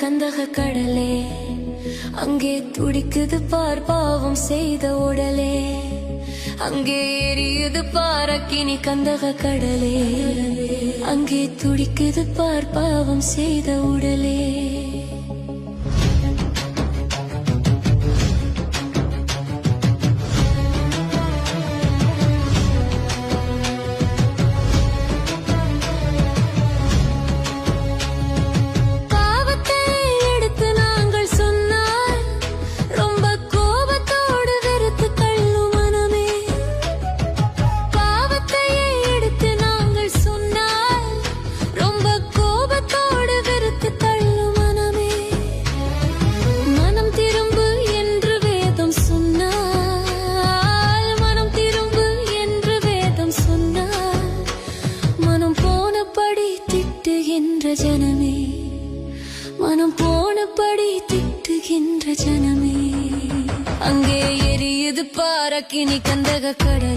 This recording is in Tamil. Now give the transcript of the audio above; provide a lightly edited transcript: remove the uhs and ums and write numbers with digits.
கந்தக கடலே, அங்கே துடிக்குது பார் பாவம் செய்த உடலே. அங்கே எரியுது பார் அக்கினி கந்தக கடலே, அங்கே துடிக்குது பார் பாவம் செய்த உடலே. ஜனமே, மனம் போனபடி திட்டுகின்ற ஜனமே, அங்கே எரியுது பார் அக்கினி கந்தக கடலே.